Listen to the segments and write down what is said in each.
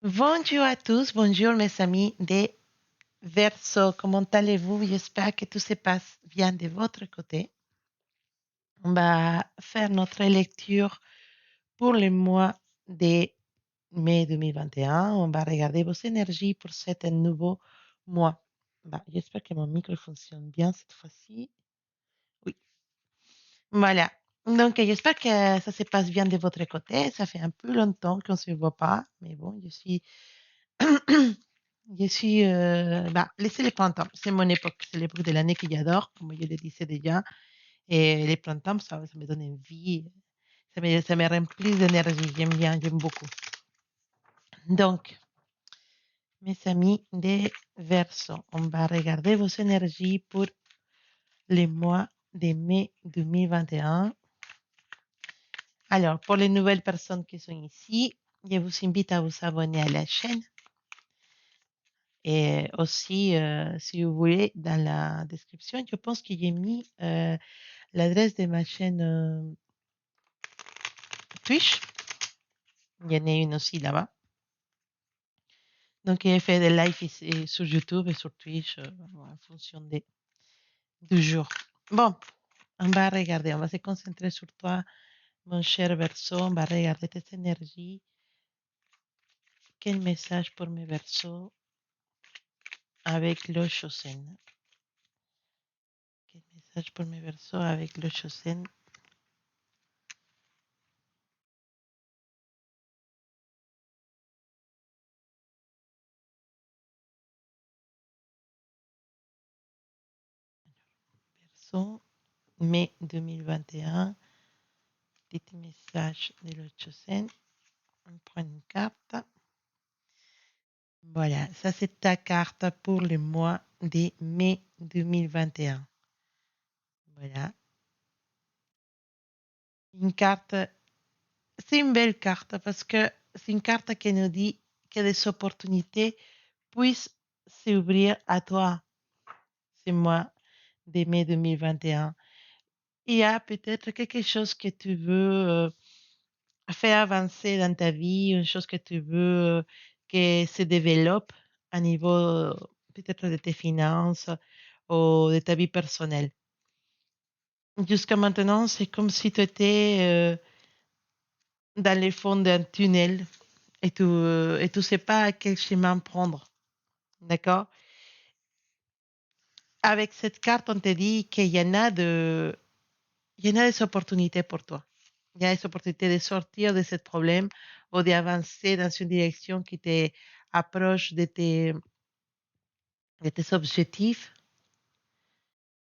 Bonjour à tous, bonjour mes amis des Verseaux. Comment allez-vous? J'espère que tout se passe bien de votre côté. On va faire notre lecture pour le mois de mai 2021. On va regarder vos énergies pour cet nouveau mois. J'espère que mon micro fonctionne bien cette fois-ci. Oui, voilà. Donc, j'espère que ça se passe bien de votre côté. Ça fait un peu longtemps qu'on ne se voit pas, mais bon, je suis laissez les printemps. C'est mon époque. C'est l'époque de l'année que j'adore, comme je le disais déjà. Et les printemps, ça me donne envie. Ça me remplit d'énergie. J'aime bien, j'aime beaucoup. Donc, mes amis des Verseaux, on va regarder vos énergies pour le mois de mai 2021. Alors, pour les nouvelles personnes qui sont ici, je vous invite à vous abonner à la chaîne. Et aussi, si vous voulez, dans la description, je pense que j'ai mis l'adresse de ma chaîne Twitch. Il y en a une aussi là-bas. Donc, j'ai fait des lives ici, sur YouTube et sur Twitch en fonction du jour. Bon, on va regarder, on va se concentrer sur toi, mon cher Verseau. On va regarder tes énergies. Quel message pour mes Verseaux avec le Chosen? Quel message pour mes Verseaux avec le Chosen? Verseau, mai 2021. Petit message de le Chosen. On prend une carte. Voilà, ça c'est ta carte pour le mois de mai 2021. Voilà. Une carte, c'est une belle carte parce que c'est une carte qui nous dit que des opportunités puissent s'ouvrir à toi ce mois de mai 2021. Il y a peut-être quelque chose que tu veux faire avancer dans ta vie, une chose que tu veux que se développe à niveau peut-être de tes finances ou de ta vie personnelle. Jusqu'à maintenant, c'est comme si tu étais dans le fond d'un tunnel et tu sais pas quel chemin prendre. D'accord? Avec cette carte, on te dit il y en a des opportunités pour toi. Il y a des opportunités de sortir de ce problème ou d'avancer dans une direction qui te approche de tes objectifs.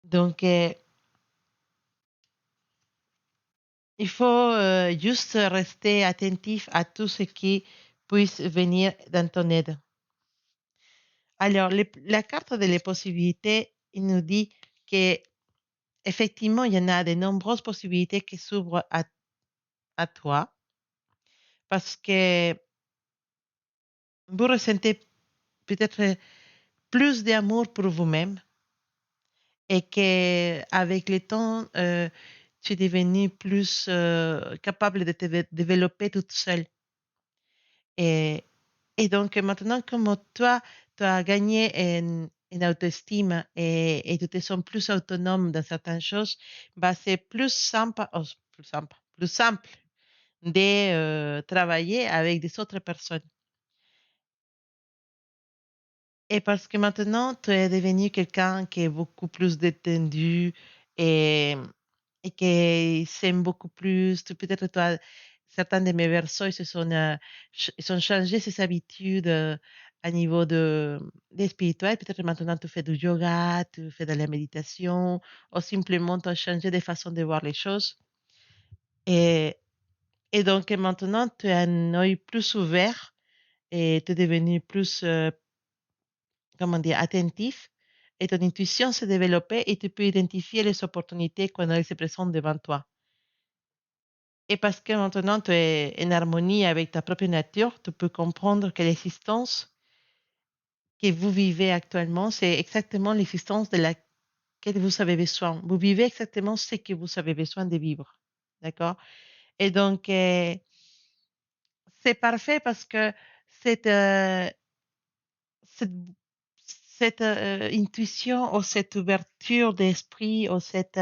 Donc, il faut juste rester attentif à tout ce qui puisse venir dans ton aide. Alors, la carte des possibilités, il nous dit que effectivement, il y en a de nombreuses possibilités qui s'ouvrent à toi parce que vous ressentez peut-être plus d'amour pour vous-même et qu'avec le temps, tu es devenu plus capable de te développer toute seule. Et, et donc maintenant, comme toi, tu as gagné en autoestime et tu te sens plus autonome dans certaines choses, c'est plus simple de travailler avec des autres personnes. Et parce que maintenant, tu es devenu quelqu'un qui est beaucoup plus détendu et, et qui s'aime beaucoup plus. Peut-être toi, certains de mes versos, ils ont changé ses habitudes à niveau de spirituel. Peut-être maintenant, tu fais du yoga, tu fais de la méditation, ou simplement tu as changé de façon de voir les choses. Et, et donc, maintenant, tu as un œil plus ouvert et tu es devenu plus comment dire, attentif et ton intuition s'est développée et tu peux identifier les opportunités quand elles se présentent devant toi. Et parce que maintenant tu es en harmonie avec ta propre nature, tu peux comprendre que l'existence que vous vivez actuellement, c'est exactement l'existence de laquelle vous avez besoin. Vous vivez exactement ce que vous avez besoin de vivre. D'accord? Et donc, c'est parfait parce que cette, cette, cette intuition ou cette ouverture d'esprit ou cette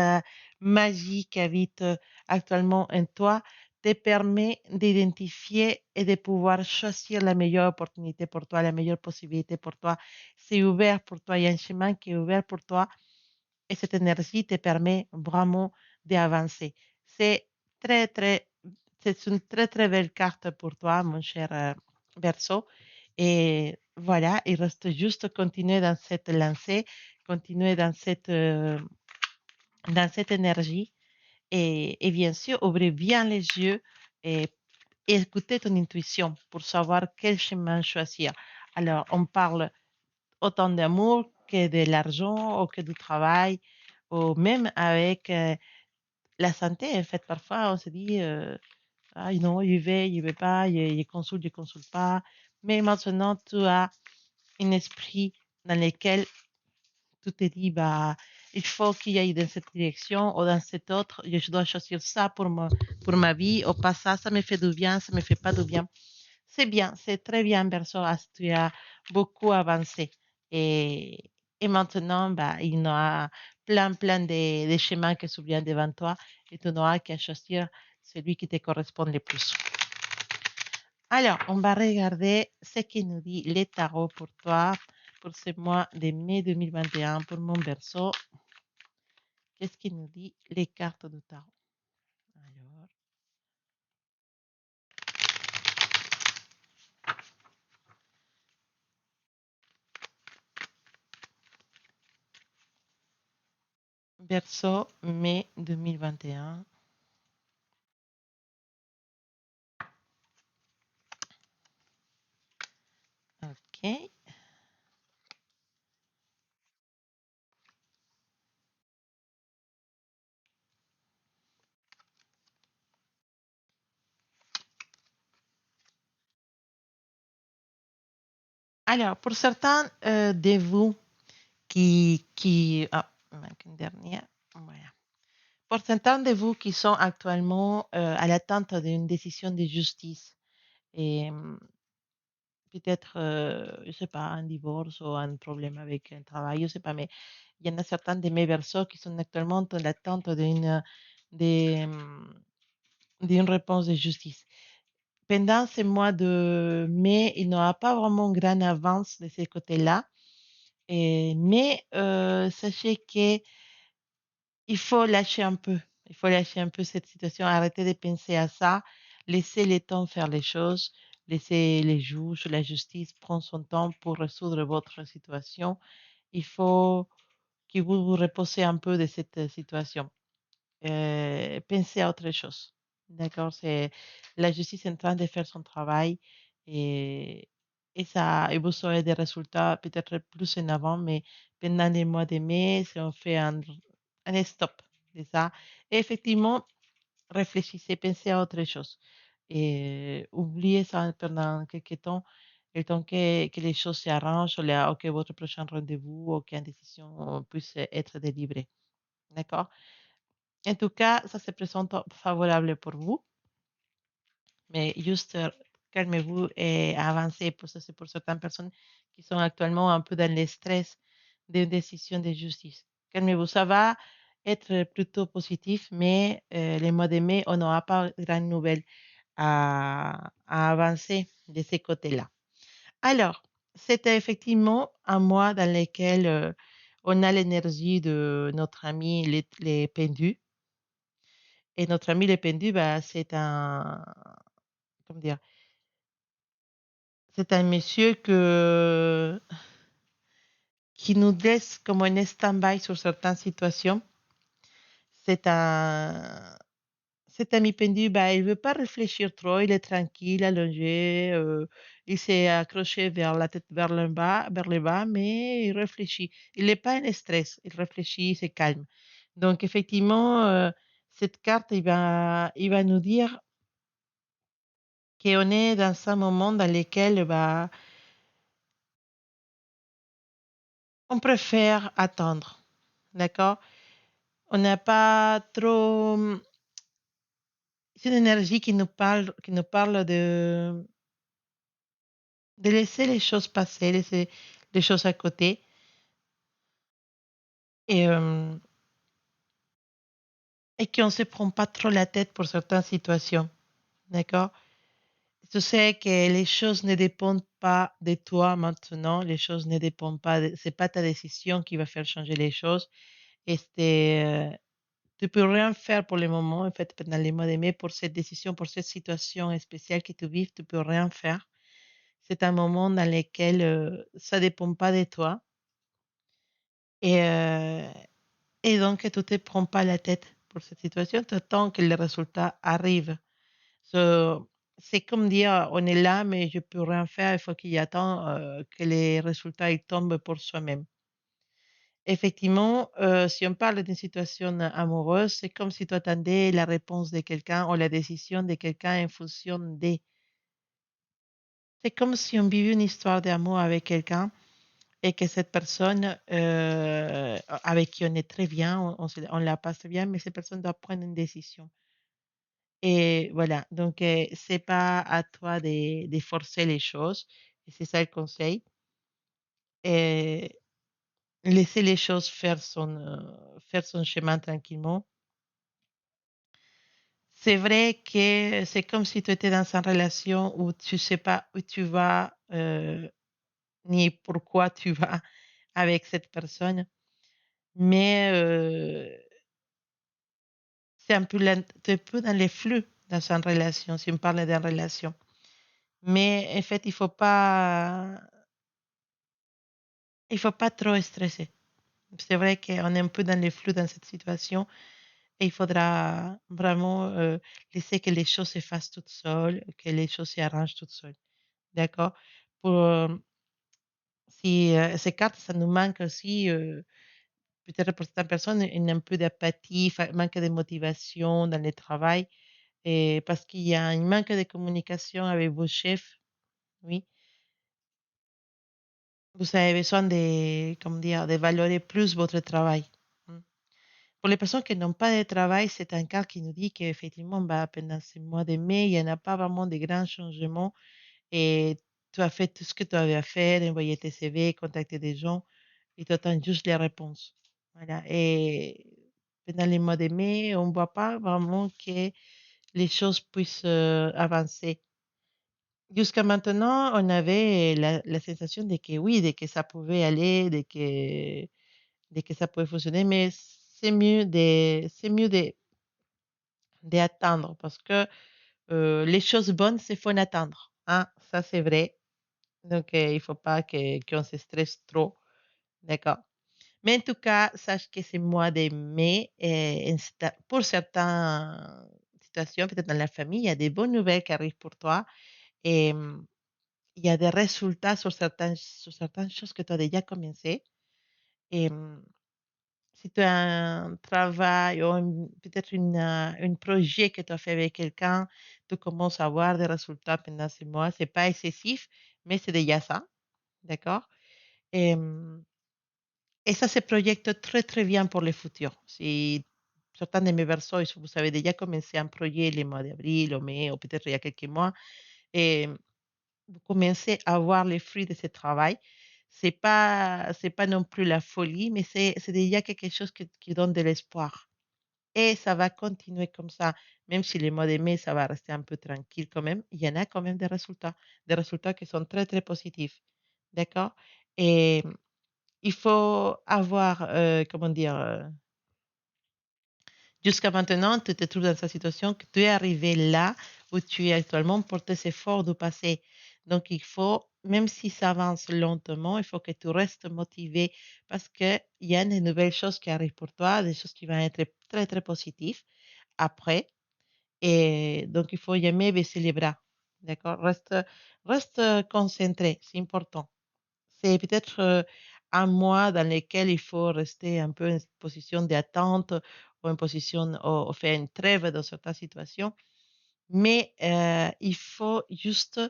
magie qui habite actuellement en toi te permet d'identifier et de pouvoir choisir la meilleure opportunité pour toi, la meilleure possibilité pour toi. C'est ouvert pour toi, il y a un chemin qui est ouvert pour toi et cette énergie te permet vraiment d'avancer. C'est très, très, c'est une très, très belle carte pour toi, mon cher Verseau. Et voilà, il reste juste continuer dans cette lancée, continuer dans cette énergie et bien sûr, ouvrir bien les yeux et écouter ton intuition pour savoir quel chemin choisir. Alors, on parle autant d'amour que de l'argent ou que du travail, ou même avec la santé. En fait, parfois, on se dit, ah non, il ne veut pas, il consulte pas. Mais maintenant, tu as un esprit dans lequel tu te dis, bah, il faut qu'il y aille dans cette direction ou dans cette autre. Je dois choisir ça pour ma vie ou pas ça. Ça me fait du bien, ça me fait pas du bien. C'est bien, c'est très bien, Berceau. Tu as beaucoup avancé. Et, et maintenant, bah, il y a plein de chemins qui s'ouvrent devant toi et tu n'auras qu'à choisir celui qui te correspond le plus. Alors, on va regarder ce qui nous dit les tarots pour toi pour ce mois de mai 2021 pour mon berceau. Qu'est-ce qui nous dit les cartes du tarot? Alors, berceau, mai 2021. OK. Alors, pour certains de vous ah, une dernière, voilà. Pour certains de vous qui sont actuellement à l'attente d'une décision de justice, et peut-être, je ne sais pas, un divorce ou un problème avec un travail, je ne sais pas, mais il y en a certains de mes versos qui sont actuellement dans l'attente de, d'une réponse de justice. Pendant ce mois de mai, il n'y aura pas vraiment une grande avance de ce côté-là. Mais sachez que il faut lâcher un peu. Il faut lâcher un peu cette situation, arrêter de penser à ça, laisser les temps faire les choses, laisser les juges, la justice prendre son temps pour résoudre votre situation. Il faut que vous vous reposez un peu de cette situation. Pensez à autre chose. D'accord? C'est la justice est en train de faire son travail et, et vous aurez des résultats peut-être plus en avant, mais pendant les mois de mai, si on fait un stop de ça, et effectivement, réfléchissez, pensez à autre chose. Et oubliez ça pendant quelques temps, le temps que les choses s'arrangent, ou que votre prochain rendez-vous ou qu'une décision puisse être délivrée. D'accord? En tout cas, ça se présente favorable pour vous, mais juste calmez-vous et avancez. Pour ça, c'est pour certaines personnes qui sont actuellement un peu dans le stress d'une décision de justice. Calmez-vous, ça va être plutôt positif, mais les mois de mai, on n'aura pas de grandes nouvelles à avancer de ces côtés-là. Alors, c'était effectivement un mois dans lequel on a l'énergie de notre ami les pendus. Et notre ami le pendu, bah, comment dire, c'est un monsieur qui nous laisse comme un stand-by sur certaines situations. C'est un, Cet ami pendu, bah, il veut pas réfléchir trop, il est tranquille, allongé, il s'est accroché vers la tête vers le bas, mais il réfléchit. Il n'est pas en stress, il réfléchit, il se calme. Donc, effectivement, cette carte, il va nous dire qu'on est dans un moment dans lequel bah, on préfère attendre. D'accord? On n'a pas trop. C'est une énergie qui nous parle de laisser les choses passer, laisser les choses à côté et, et qu'on ne se prend pas trop la tête pour certaines situations. D'accord? Tu sais que les choses ne dépendent pas de toi maintenant, les choses ne dépendent pas, c'est pas ta décision qui va faire changer les choses. Et tu peux rien faire pour le moment, en fait, pendant les mois de mai, pour cette décision, pour cette situation spéciale que tu vis, tu peux rien faire. C'est un moment dans lequel ça dépend pas de toi. Et, euh, et donc, tu ne te prends pas la tête pour cette situation, tu attends que le résultat arrive. So, c'est comme dire, on est là, mais je peux rien faire, il faut qu'il attend que les résultats ils tombent pour soi-même. Effectivement, si on parle d'une situation amoureuse, c'est comme si tu attendais la réponse de quelqu'un ou la décision de quelqu'un en fonction des. C'est comme si on vivait une histoire d'amour avec quelqu'un et que cette personne avec qui on est très bien, on la passe bien, mais cette personne doit prendre une décision. Et voilà, donc c'est pas à toi de forcer les choses, et c'est ça le conseil. Et laisser les choses faire son chemin tranquillement. C'est vrai que c'est comme si tu étais dans une relation où tu sais pas où tu vas, ni pourquoi tu vas avec cette personne, mais c'est un peu tu es un peu dans les flux dans une relation, si on parle d'une relation. Mais en fait, il faut pas trop stresser. C'est vrai qu'on est un peu dans les flux dans cette situation et il faudra vraiment laisser que les choses se fassent toutes seules, que les choses s'arrangent toutes seules. D'accord? Pour, si ces cartes, ça nous manque aussi, peut-être pour certaines personnes, un peu d'apathie, manque de motivation dans le travail, et parce qu'il y a un manque de communication avec vos chefs, oui. Vous avez besoin de, comment dire, de valorer plus votre travail. Mm. Pour les personnes qui n'ont pas de travail, c'est un cas qui nous dit qu'effectivement, bah, pendant ce mois de mai, il n'y en a pas vraiment de grands changements et tu as fait tout ce que tu avais à faire, envoyer tes CV, contacter des gens et tu attends juste les réponses. Voilà. Et pendant les mois de mai, on ne voit pas vraiment que les choses puissent avancer. Jusqu'à maintenant, on avait la sensation de que oui, de que ça pouvait aller, de que ça pouvait fonctionner, mais c'est mieux d'attendre parce que les choses bonnes, c'est faut en attendre. Hein? Ça, c'est vrai. Donc, il ne faut pas qu'on se stresse trop. D'accord. Mais en tout cas, sache que ce mois de mai, pour certaines situations, peut-être dans la famille, il y a des bonnes nouvelles qui arrivent pour toi. Et il y a des résultats sur certaines choses que tu as déjà commencé. Et si tu as un travail ou peut-être un projet que tu as fait avec quelqu'un, tu commences à avoir des résultats pendant ce mois. Ce n'est pas excessif, mais c'est déjà ça. D'accord? Et, et ça se projette très, très bien pour le futur. Si certains de mes versos, vous avez déjà commencé un projet le mois d'avril ou mai, ou peut-être il y a quelques mois, et vous commencez à voir les fruits de ce travail. C'est pas non plus la folie, mais c'est déjà quelque chose qui donne de l'espoir. Et ça va continuer comme ça, même si les mois de mai, ça va rester un peu tranquille quand même. Il y en a quand même des résultats qui sont très, très positifs. D'accord? Et il faut avoir, comment dire, jusqu'à maintenant, tu te trouves dans cette situation que tu es arrivé là où tu es actuellement pour tes efforts du passé. Donc, il faut, même si ça avance lentement, il faut que tu restes motivé parce qu'il y a des nouvelles choses qui arrivent pour toi, des choses qui vont être très, très positives après. Et donc, il faut jamais baisser les bras. D'accord? Reste concentré, c'est important. C'est peut-être un mois dans lequel il faut rester un peu en position d'attente ou en position ou faire une trêve dans certaines situations. Mais il faut juste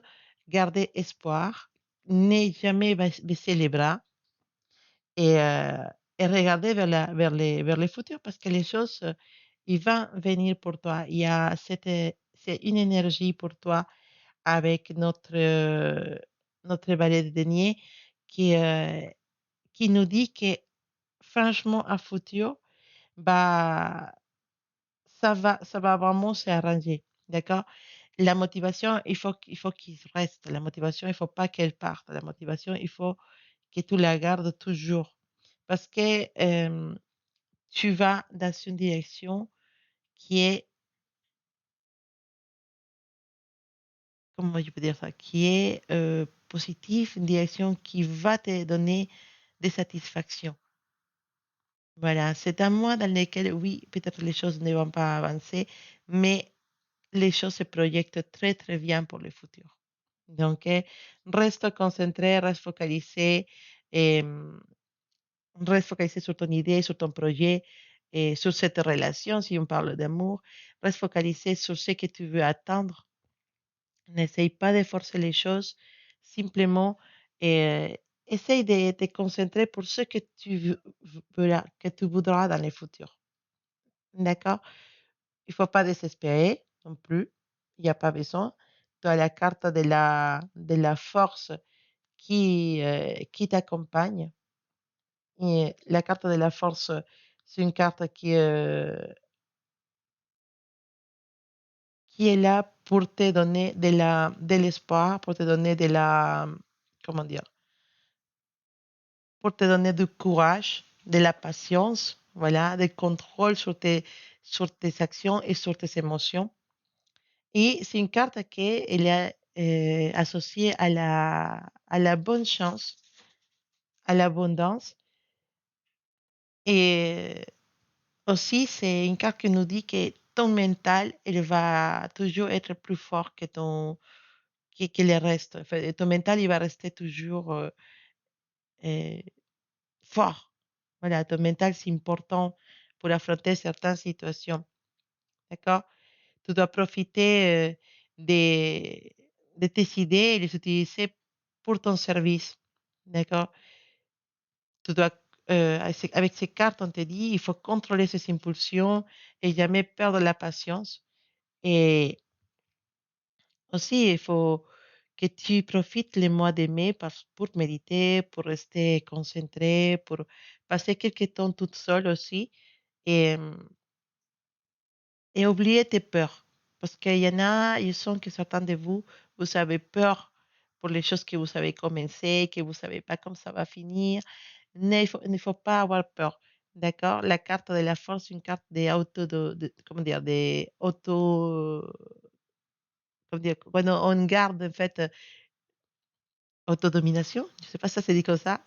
garder espoir, ne jamais baisser les bras et, euh, et regarder vers le futur parce que les choses, ils vont venir pour toi. Il y a c'est une énergie pour toi avec notre notre valet de denier qui, qui nous dit que franchement, à futur, bah, ça va vraiment s'arranger. D'accord? La motivation, il faut qu'il reste. La motivation, il faut pas qu'elle parte. La motivation, il faut que tu la gardes toujours. Parce que tu vas dans une direction qui est, comment je peux dire ça, qui est positive, une direction qui va te donner des satisfactions. Voilà, c'est un mois dans lequel, oui, peut-être les choses ne vont pas avancer, mais les choses se projettent très, très bien pour le futur. Donc, reste concentré, reste focalisé sur ton idée, sur ton projet, et sur cette relation, si on parle d'amour. Reste focalisé sur ce que tu veux atteindre. N'essaye pas de forcer les choses. Simplement, euh, essaye de te concentrer pour ce que que tu voudras dans le futur. D'accord? Il faut pas désespérer non plus. Il y a pas besoin. Tu as la carte de la force qui t'accompagne. Et la carte de la force, c'est une carte qui est là pour te donner de l'espoir, pour te donner de la, comment dire, pour te donner du courage, de la patience, voilà, du contrôle sur tes actions et sur tes émotions. Et c'est une carte qui est associée à la bonne chance, à l'abondance. Et aussi, c'est une carte qui nous dit que ton mental, il va toujours être plus fort que que le reste. Enfin, ton mental, il va rester toujours euh, fort. Voilà, ton mental, c'est important pour affronter certaines situations. D'accord? Tu dois profiter de tes idées et les utiliser pour ton service. D'accord? Tu dois, avec ces cartes, on te dit, il faut contrôler ses impulsions et jamais perdre la patience. Et aussi, il faut que tu profites les mois de mai pour méditer, pour rester concentré, pour passer quelques temps toute seule aussi et, et oublier tes peurs. Parce qu'il y en a, ils sont que certains de vous, vous avez peur pour les choses que vous avez commencé, que vous ne savez pas comment ça va finir. Il ne faut pas avoir peur. D'accord? La carte de la force, une carte comment dire, comment dire, quand on garde, en fait, autodomination, je ne sais pas si ça se dit comme ça,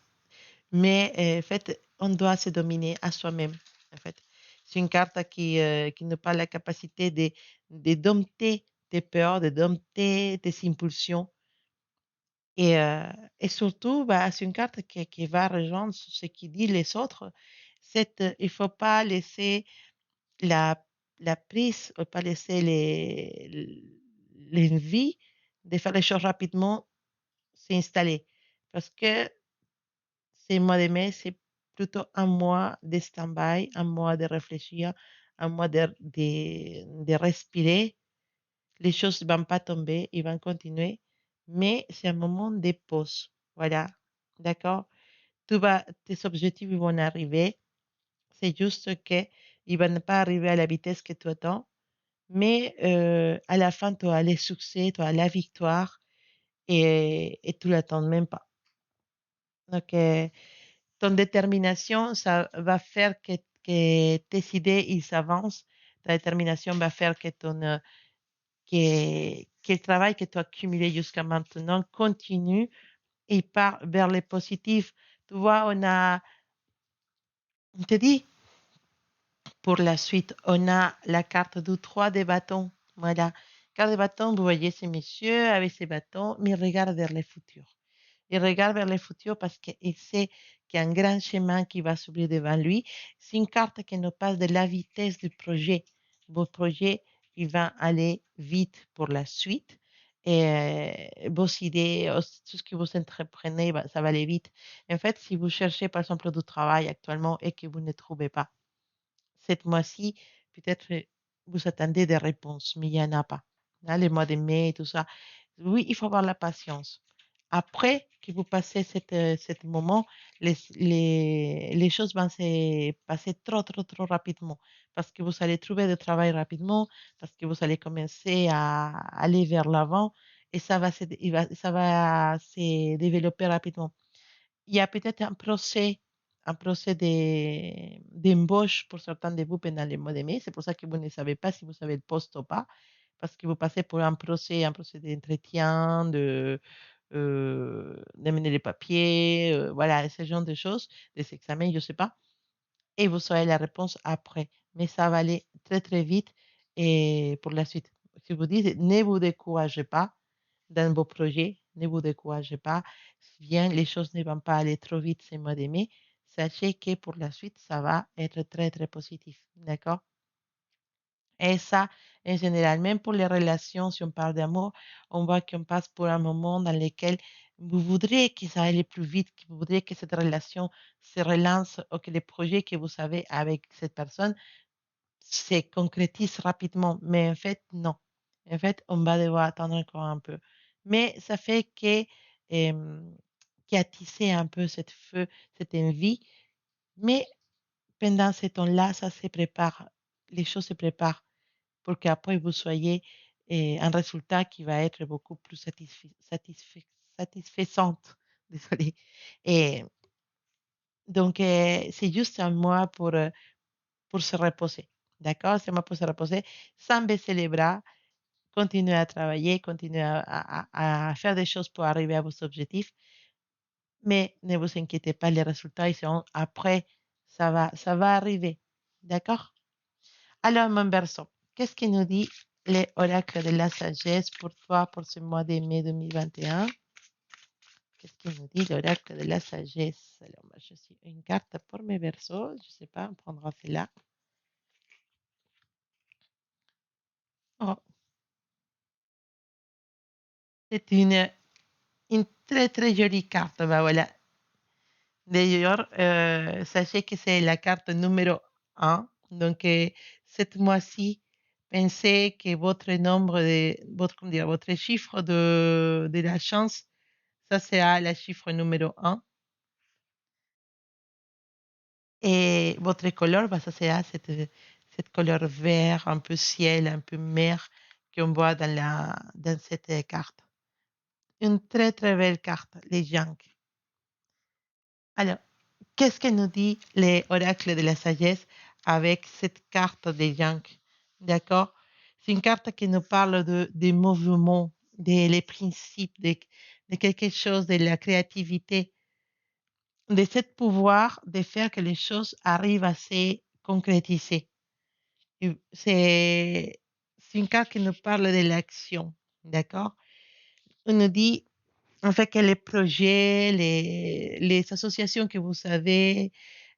mais en fait, on doit se dominer à soi-même, en fait. C'est une carte qui nous parle de la capacité de dompter tes peurs, de dompter tes impulsions. Et, euh, et surtout, bah, c'est une carte qui va rejoindre ce qui dit les autres. Il ne faut pas laisser la, la prise, il ne faut pas laisser l'envie de faire les choses rapidement s'installer. Parce que ces mois de mai, c'est plutôt un mois de stand-by, un mois de réfléchir, un mois de respirer. Les choses ne vont pas tomber, ils vont continuer, mais c'est un moment de pause. Voilà, d'accord? Tes objectifs ils vont arriver. C'est juste qu'ils ne vont pas arriver à la vitesse que tu attends, mais à la fin, tu as les succès, tu as la victoire et tu l'attends même pas. Donc, ton détermination, ça va faire que tes idées, ils s'avancent. Ta détermination va faire que le travail que tu as accumulé jusqu'à maintenant continue et part vers le positif. Tu vois, on te dit, pour la suite, on a la carte du 3 des bâtons. Voilà. Carte des bâtons, vous voyez ces messieurs avec ces bâtons, mais ils regardent vers le futur. Il regarde vers le futur parce qu'il sait qu'il y a un grand chemin qui va s'ouvrir devant lui. C'est une carte qui nous parle de la vitesse du projet. Vos projets, il va aller vite pour la suite. Et vos idées, tout ce que vous entreprenez, ça va aller vite. En fait, si vous cherchez, par exemple, du travail actuellement et que vous ne trouvez pas, cette mois-ci, peut-être vous attendez des réponses, mais il n'y en a pas. Là, les mois de mai et tout ça. Oui, il faut avoir la patience. Après que vous passez cet moment, les choses vont se passer trop, trop, trop rapidement parce que vous allez trouver du travail rapidement, parce que vous allez commencer à aller vers l'avant et ça va se développer rapidement. Il y a peut-être un procès d'embauche pour certains de vous pendant le mois de mai. C'est pour ça que vous ne savez pas si vous avez le poste ou pas, parce que vous passez pour un procès d'entretien, d'amener les papiers, voilà, ce genre de choses, des examens, je ne sais pas. Et vous aurez la réponse après. Mais ça va aller très, très vite et pour la suite. Si vous dites, ne vous découragez pas dans vos projets, ne vous découragez pas. Si bien les choses ne vont pas aller trop vite ce mois de mai, sachez que pour la suite, ça va être très, très positif. D'accord? Et ça, en général, même pour les relations, si on parle d'amour, on voit qu'on passe pour un moment dans lequel vous voudriez que ça aille plus vite, que vous voudriez que cette relation se relance ou que les projets que vous avez avec cette personne se concrétisent rapidement. Mais en fait, non. En fait, on va devoir attendre encore un peu. Mais ça fait qui a tissé un peu cette feu, cette envie. Mais pendant ce temps-là, ça se prépare. Les choses se préparent pour qu'après vous soyez un résultat qui va être beaucoup plus satisfaisante. Désolée. Et donc, c'est juste un mois pour se reposer. D'accord? C'est un mois pour se reposer sans baisser les bras, continuer à travailler, continuer à faire des choses pour arriver à vos objectifs. Mais ne vous inquiétez pas, les résultats, ils seront après. Ça va arriver. D'accord? Alors, mon berceau, qu'est-ce qui nous dit les oracles de la sagesse pour toi pour ce mois de mai 2021? Qu'est-ce qui nous dit l'oracle de la sagesse? Alors, moi, je suis une carte pour mes berceaux. Je ne sais pas, on prendra celle-là. Oh, c'est une très, très jolie carte. Ben voilà. D'ailleurs, sachez que c'est la carte numéro un. Donc, cette mois-ci, pensez que votre nombre de, votre, comment dire, votre chiffre de la chance, ça sera le chiffre numéro un. Et votre couleur, bah, ça sera cette couleur vert, un peu ciel, un peu mer qu'on voit dans cette carte. Une très, très belle carte, les Yang. Alors, qu'est-ce que nous dit l'oracle de la sagesse avec cette carte des Yang? D'accord? C'est une carte qui nous parle des mouvements, des principes, de quelque chose, de la créativité, de ce pouvoir de faire que les choses arrivent à se concrétiser. C'est une carte qui nous parle de l'action, d'accord? On nous dit en fait que les projets, les associations que vous avez,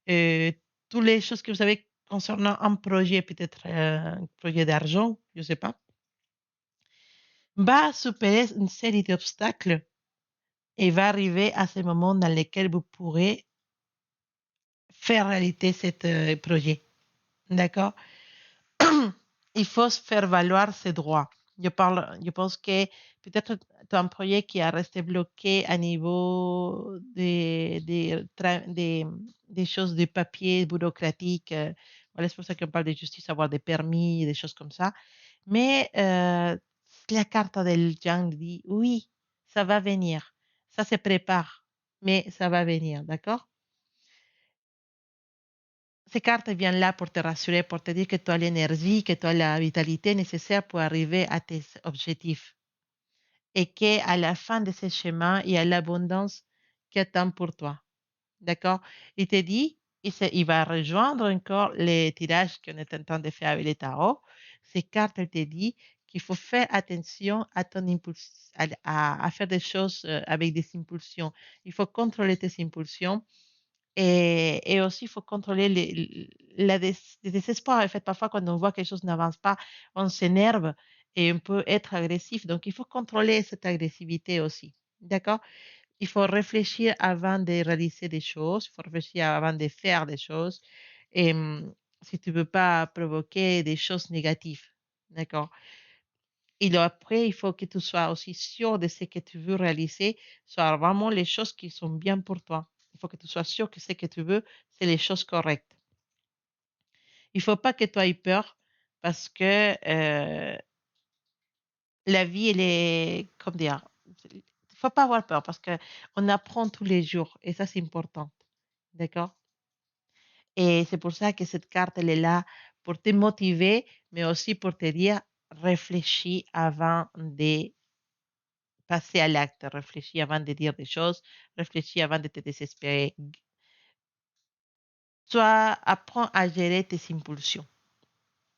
euh, toutes les choses que vous savez concernant un projet, peut-être un projet d'argent, je ne sais pas, va supérer une série d'obstacles et va arriver à ce moment dans lequel vous pourrez faire réalité ce projet, d'accord? Il faut se faire valoir ses droits. Je pense que peut-être tu as un projet qui a resté bloqué à niveau des choses de papier bureaucratique. Voilà, c'est pour ça qu'on parle de justice, avoir des permis, des choses comme ça. Mais la carte del Yang dit oui, ça va venir. Ça se prépare, mais ça va venir, d'accord? Ces cartes viennent là pour te rassurer, pour te dire que tu as l'énergie, que tu as la vitalité nécessaire pour arriver à tes objectifs et qu'à la fin de ce chemin, il y a l'abondance qui attend pour toi. D'accord? Il te dit, il va rejoindre encore les tirages qu'on est en train de faire avec les tarots. Ces cartes, elles te disent qu'il faut faire attention à ton impulsion, à faire des choses avec des impulsions. Il faut contrôler tes impulsions et aussi, il faut contrôler le désespoir. En fait, parfois, quand on voit que quelque chose n'avance pas, on s'énerve et on peut être agressif. Donc, il faut contrôler cette agressivité aussi. D'accord? Il faut réfléchir avant de réaliser des choses. Il faut réfléchir avant de faire des choses. Et si tu ne veux pas provoquer des choses négatives. D'accord? Et après, il faut que tu sois aussi sûr de ce que tu veux réaliser, soit vraiment les choses qui sont bien pour toi. Il faut que tu sois sûr que ce que tu veux, c'est les choses correctes. Il faut pas que tu aies peur parce que la vie, elle est, comme dire, il faut pas avoir peur parce que on apprend tous les jours et ça, c'est important. D'accord? Et c'est pour ça que cette carte, elle est là pour te motiver, mais aussi pour te dire, réfléchis avant de passer à l'acte, réfléchis avant de dire des choses, réfléchis avant de te désespérer. Soit apprends à gérer tes impulsions.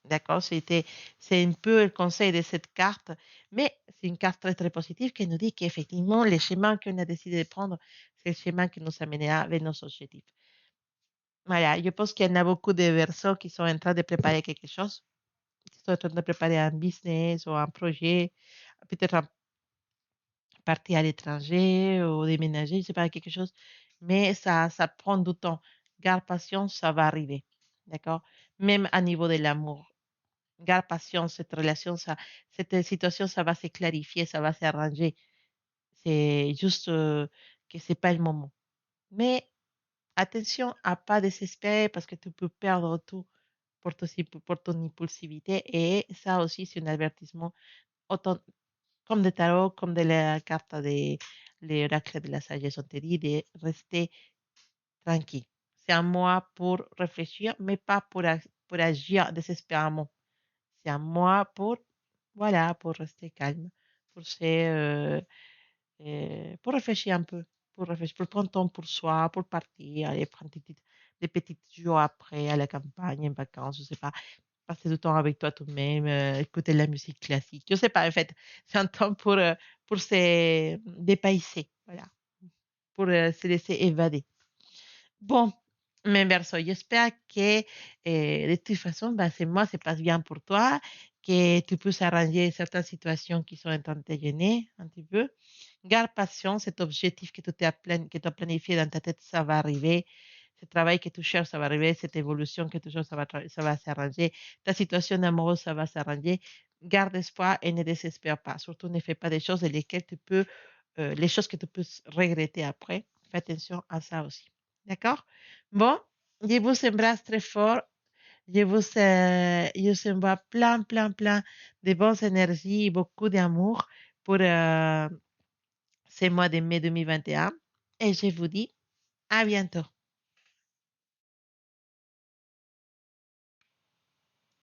D'accord? C'est un peu le conseil de cette carte, mais c'est une carte très, très positive qui nous dit qu'effectivement, les chemins qu'on a décidé de prendre, c'est le chemin qui nous amènera vers nos objectifs. Voilà, je pense qu'il y en a beaucoup de versos qui sont en train de préparer quelque chose, qui sont en train de préparer un business ou un projet, peut-être un partir à l'étranger ou déménager, je sais pas, quelque chose, mais ça prend du temps. Garde patience, ça va arriver. D'accord? Même à niveau de l'amour. Garde patience, cette relation, cette situation, ça va se clarifier, ça va s'arranger. C'est juste que c'est pas le moment. Mais attention à pas désespérer parce que tu peux perdre tout pour ton impulsivité. Et ça aussi, c'est un avertissement autant comme de tarot, comme de la carte de l'oracle de la sagesse. On te dit de rester tranquille. C'est à moi pour réfléchir, mais pas pour agir désespérément. C'est à moi voilà, pour rester calme, pour pour réfléchir un peu, pour réfléchir, pour prendre temps pour soi, pour partir, aller prendre des petites jours après à la campagne, en vacances, je sais pas, passer du temps avec toi tout-même, écouter de la musique classique. Je sais pas, en fait, c'est un temps pour se dépayser, voilà, pour se laisser évader. Bon, mais verso, j'espère que de toute façon, bah, c'est moi, ça passe bien pour toi, que tu puisses arranger certaines situations qui sont en train de te gêner un petit peu. Garde patience, cet objectif que tu as planifié dans ta tête, ça va arriver. Ce travail que tu cherches, ça va arriver. Cette évolution que tu cherches, ça va s'arranger. Ta situation amoureuse, ça va s'arranger. Garde espoir et ne désespère pas. Surtout, ne fais pas des choses dans lesquelles les choses que tu peux regretter après. Fais attention à ça aussi. D'accord? Bon, je vous embrasse très fort. Je vous envoie plein, plein, plein de bonnes énergies et beaucoup d'amour pour ce mois de mai 2021. Et je vous dis à bientôt.